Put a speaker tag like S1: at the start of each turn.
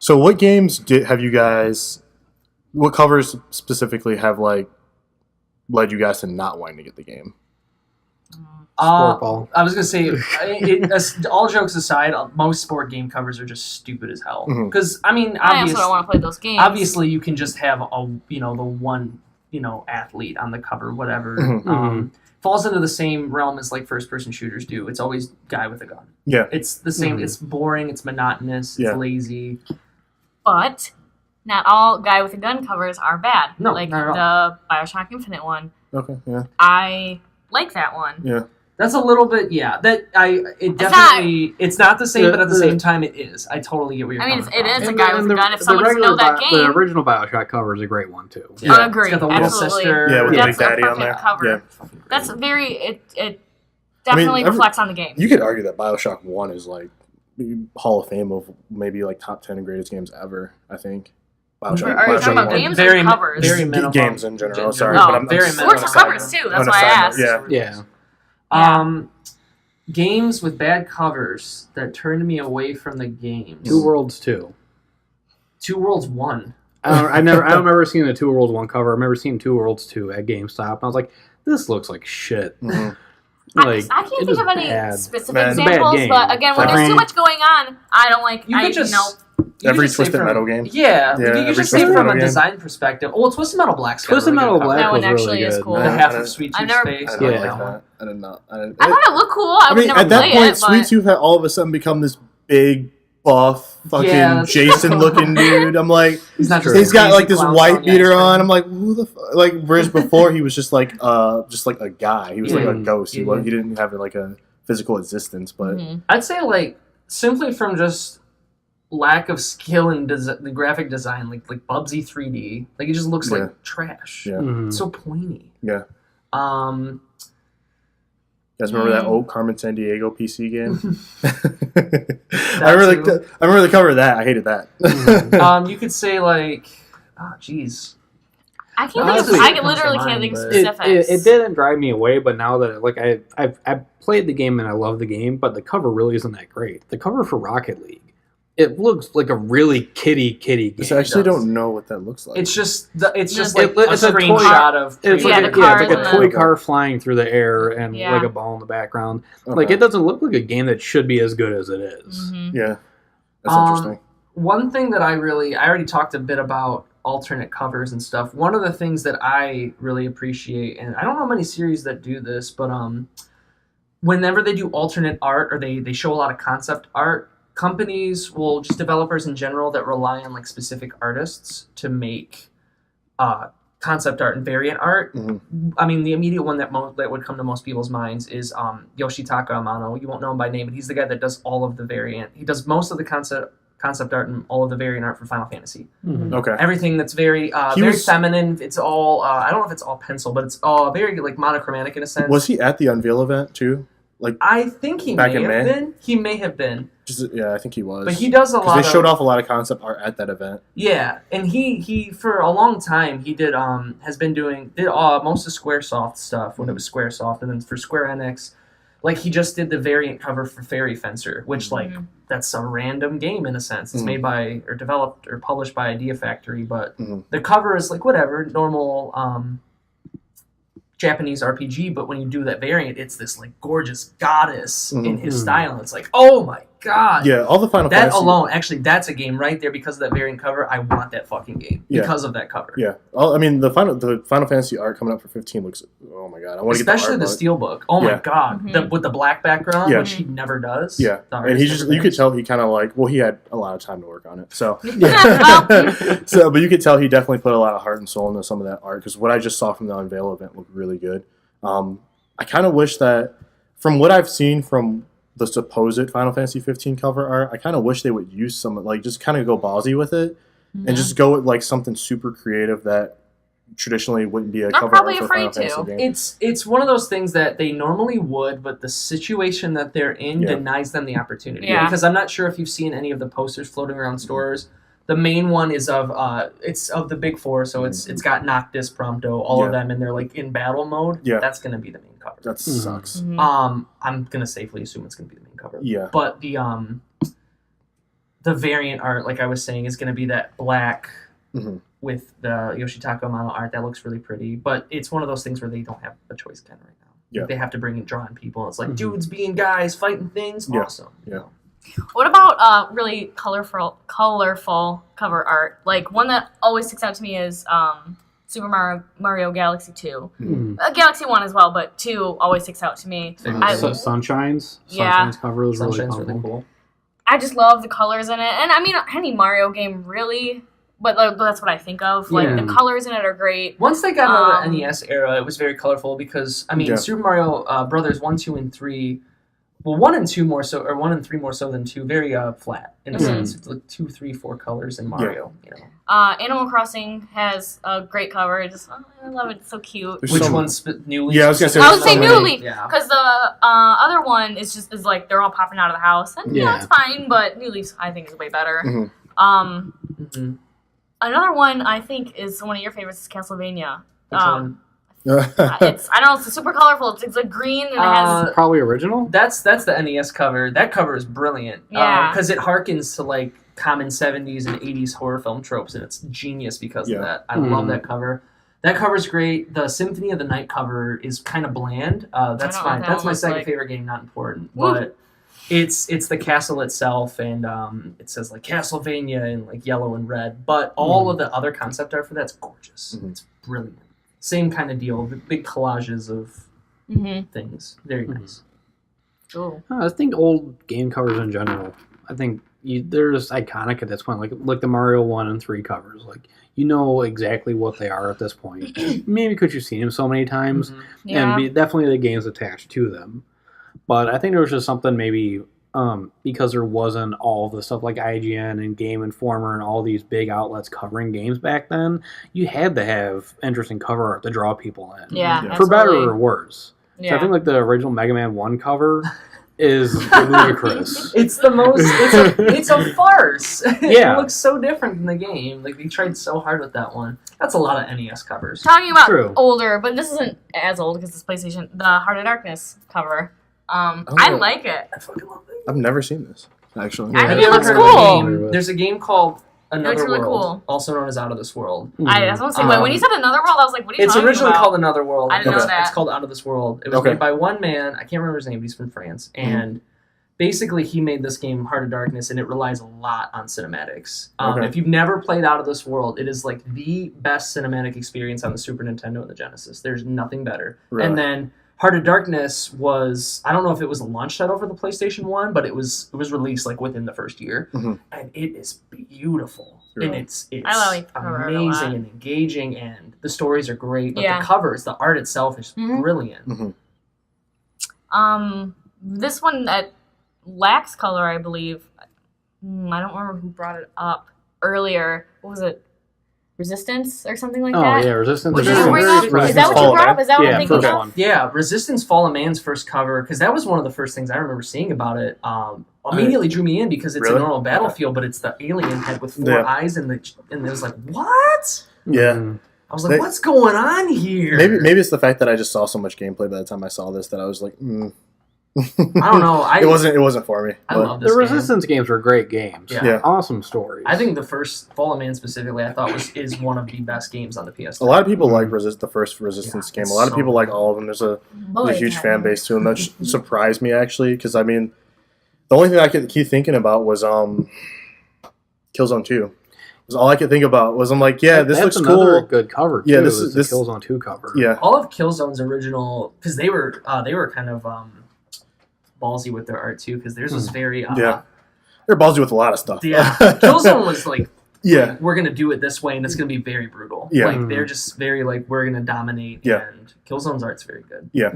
S1: So what games have you guys, what covers specifically have like led you guys to not wanting to get the game?
S2: I was going to say, all jokes aside, most sport game covers are just stupid as hell. Because, I mean,
S3: I also don't want to play those games.
S2: Obviously, you can just have, the one, athlete on the cover, whatever. Falls into the same realm as, like, first-person shooters do. It's always guy with a gun.
S1: Yeah.
S2: It's the same. It's boring. It's monotonous. It's lazy.
S3: But not all guy with a gun covers are bad.
S2: No,
S3: like
S2: not at all.
S3: The Bioshock Infinite one.
S1: Okay, yeah.
S3: I like that one.
S1: Yeah.
S2: That's a little bit, it's not the same, but at the same time it is. I totally get where you're coming from.
S3: It is a guy with a gun. If someone doesn't know that game.
S4: The original Bioshock cover is a great one, too.
S3: Yeah. I agree.
S2: It's got the little sister.
S1: Yeah, with the Big Daddy on there.
S3: Cover.
S1: Yeah.
S3: That's it definitely reflects on the game.
S1: You could argue that Bioshock 1 is like Hall of Fame of maybe like top 10 greatest games ever, I think.
S3: Bioshock. Are you talking about games or covers?
S1: Very minimal. Games in general, sorry.
S3: No,
S1: but I'm
S3: very minimal. Sports covers too, that's why I asked.
S1: Yeah.
S2: Games with bad covers that turned me away from the games.
S4: Two Worlds 2.
S2: Two Worlds 1.
S4: I don't remember seeing a Two Worlds 1 cover. I remember seeing Two Worlds 2 at GameStop. And I was like, this looks like shit.
S3: Like, I can't think of any specific examples, but again, when there's too much going on, I don't like.
S1: Every Twisted Metal game.
S2: Yeah, you could just say from a design perspective. Well, Twisted Metal Black's got
S4: Twisted Metal Black was really good.
S3: Cool.
S2: The half of Sweet Tooth's face.
S1: I didn't like that. I did not.
S3: I thought it looked cool. I would never
S1: at that
S3: play
S1: point,
S3: it,
S1: Sweet Tooth had all of a sudden become this big, buff, fucking Jason-looking dude. I'm like, he's got like this white beater on. I'm like, who the fuck? Like, whereas before he was just like a guy. He was like a ghost. He didn't have like a physical existence. But
S2: I'd say like simply from just lack of skill in the graphic design, like Bubsy 3D, like it just looks like trash.
S1: Yeah.
S2: It's so pointy.
S1: Yeah. You guys remember that old Carmen Sandiego PC game? I remember the cover of that. I hated that.
S2: You could say like, geez.
S3: I literally can't think of specifics.
S4: It didn't drive me away, but now that I've played the game and I love the game, but the cover really isn't that great. The cover for Rocket League, it looks like a really kiddie game.
S1: I actually don't know what that looks like.
S2: It's just like a screenshot of
S4: it's like a toy car flying through the air and like a ball in the background. Okay. Like it doesn't look like a game that should be as good as it is.
S3: Mm-hmm.
S1: Yeah, that's interesting.
S2: One thing that I already talked a bit about alternate covers and stuff. One of the things that I really appreciate, and I don't know many series that do this, but whenever they do alternate art or they show a lot of concept art, companies will, just developers in general that rely on like specific artists to make concept art and variant art. Mm-hmm. I mean, the immediate one that would come to most people's minds is Yoshitaka Amano. You won't know him by name, but he's the guy that does all of the variant. He does most of the concept art and all of the variant art for Final Fantasy.
S1: Mm-hmm. Okay.
S2: Everything that's very feminine. It's all I don't know if it's all pencil, but it's all very like monochromatic in a sense.
S1: Was he at the Unveil event too? Like
S2: I think he may have been. He may have been.
S1: I think he was.
S2: But he does a lot.
S1: They showed off a lot of concept art at that event.
S2: Yeah, and he for a long time he did did most of SquareSoft stuff when it was SquareSoft, and then for Square Enix, like he just did the variant cover for Fairy Fencer, which like that's a random game in a sense. It's made by or developed or published by Idea Factory, but the cover is like whatever normal Japanese RPG, but when you do that variant, it's this like gorgeous goddess in his style, and it's like, oh my god!
S1: Yeah, all the Final Fantasy.
S2: That alone, actually, that's a game right there because of that variant cover. I want that fucking game because of that cover.
S1: Yeah, I mean the Final Fantasy art coming up for 15 looks. Oh my god, I want to get
S2: especially the steelbook. Oh my god, with the black background, which he never does.
S1: Yeah, and you could tell he kind of like he had a lot of time to work on it. So but you could tell he definitely put a lot of heart and soul into some of that art because what I just saw from the Unveil event looked really good. I kind of wish that from what I've seen from the supposed Final Fantasy 15 cover art, I kind of wish they would use some just kind of go ballsy with it and just go with like something super creative that traditionally wouldn't be a cover art for a Final Fantasy game.
S2: It's one of those things that they normally would, but the situation that they're in denies them the opportunity.
S3: Yeah.
S2: Because I'm not sure if you've seen any of the posters floating around stores. The main one is of it's of the big four, so it's got Noctis, Prompto, all of them, and they're like in battle mode.
S1: Yeah,
S2: that's gonna be the main cover.
S1: That sucks.
S2: I'm gonna safely assume it's gonna be the main cover.
S1: Yeah,
S2: but the variant art, like I was saying, is gonna be that black. With the Yoshitaka Amano art, that looks really pretty, but it's one of those things where they don't have a choice kind of right now.
S1: Yeah.
S2: They have to bring in drawing people. It's like dudes being guys, fighting things. Awesome.
S1: Yeah.
S3: What about really colorful cover art? Like one that always sticks out to me is Super Mario Galaxy 2. Galaxy 1 as well, but 2 always sticks out to me.
S4: Sunshine's cover was really cool.
S3: I just love the colors in it, and I mean any Mario game really. But that's what I think of. Like, the colors in it are great.
S2: Once they got out of the NES era, it was very colorful because, I mean, Super Mario Brothers 1, 2, and 3, well, 1 and 2 more so, or 1 and 3 more so than 2, very flat, in a sense. It's like 2, 3, 4 colors in Mario, you know.
S3: Animal Crossing has a great cover. I love it. It's so cute.
S2: Which one's New Leaf?
S1: Yeah, I was going to say.
S3: I would say New Leaf. Because the other one is like, they're all popping out of the house. And, it's fine, but New Leaf, I think, is way better. Another one I think is one of your favorites is Castlevania.
S2: Which one?
S3: It's super colorful. It's like green and it has
S4: probably original.
S2: That's the NES cover. That cover is brilliant.
S3: Yeah,
S2: because it harkens to like common 70s and 80s horror film tropes, and it's genius because of that. I love that cover. That cover's great. The Symphony of the Night cover is kind of bland. That's fine. That's my second favorite game. Not important, but. It's the castle itself, and it says like Castlevania in like yellow and red. But all of the other concept art for that's gorgeous. It's brilliant. Same kind of deal. The big collages of things. Very nice.
S3: Cool.
S4: I think old game covers in general. I think they're just iconic at this point. Like the Mario 1 and 3 covers. Like you know exactly what they are at this point. Maybe because you've seen them so many times, and definitely the games attached to them. But I think there was just something maybe because there wasn't all of the stuff like IGN and Game Informer and all these big outlets covering games back then, you had to have interesting cover art to draw people in.
S3: Yeah,
S4: for better or worse.
S3: Yeah.
S4: So I think like the original Mega Man 1 cover is ludicrous.
S2: It's the most, it's a farce.
S4: Yeah.
S2: It looks so different than the game. Like they tried so hard with that one. That's a lot of NES covers.
S3: Talking about older, but this isn't as old because it's PlayStation, the Heart of Darkness cover. I like it.
S2: I fucking love it.
S1: I've never seen this, actually.
S3: I think it looks cool.
S2: There's a game called Another
S3: really
S2: World, also known as Out of This World.
S3: I was going to say, when you said Another World, I was like, what are you talking about?
S2: It's originally called Another World.
S3: I didn't know that.
S2: It's called Out of This World. It was made by one man. I can't remember his name, but he's from France. And basically, he made this game, Heart of Darkness, and it relies a lot on cinematics. If you've never played Out of This World, it is like the best cinematic experience on the Super Nintendo and the Genesis. There's nothing better. Really? And then Heart of Darkness was, I don't know if it was a launch title for the PlayStation 1, but it was released like within the first year. And it is beautiful. Really? And it's amazing and engaging, and the stories are great, but the covers, the art itself is brilliant.
S3: This one that lacks color, I believe, I don't remember who brought it up earlier. What was it? Resistance or something like that?
S4: Oh, yeah, Resistance.
S3: Is that what you brought up? Is that what I'm thinking of?
S2: Yeah, Resistance Fallen Man's first cover, because that was one of the first things I remember seeing about it. Immediately drew me in because it's a normal battlefield, but it's the alien head with 4 eyes, and it was like, what?
S1: Yeah.
S2: I was like, what's going on here?
S1: Maybe it's the fact that I just saw so much gameplay by the time I saw this that I was like,
S2: I don't know.
S1: It wasn't for me.
S2: I love this
S4: The Resistance games were great games.
S2: Yeah.
S4: Awesome stories.
S2: I think the first Fallen Man specifically, I thought is one of the best games on the PS2.
S1: A lot of people like the first Resistance game. A lot of people like all of them. There's a huge fan base to them. That surprised me, actually, because, I mean, the only thing I could keep thinking about was Killzone 2. All I could think about was, I'm like, this looks cool.
S4: Good cover, too. Yeah, this is the Killzone 2 cover.
S1: Yeah.
S2: All of Killzone's original, because they were kind of ballsy with their art too, because theirs was very
S1: they're ballsy with a lot of stuff.
S2: Yeah, Killzone was like,
S1: like,
S2: we're gonna do it this way, and it's gonna be very brutal.
S1: Yeah,
S2: like they're just very like, we're gonna dominate.
S1: Yeah,
S2: and Killzone's art's very good.
S1: Yeah.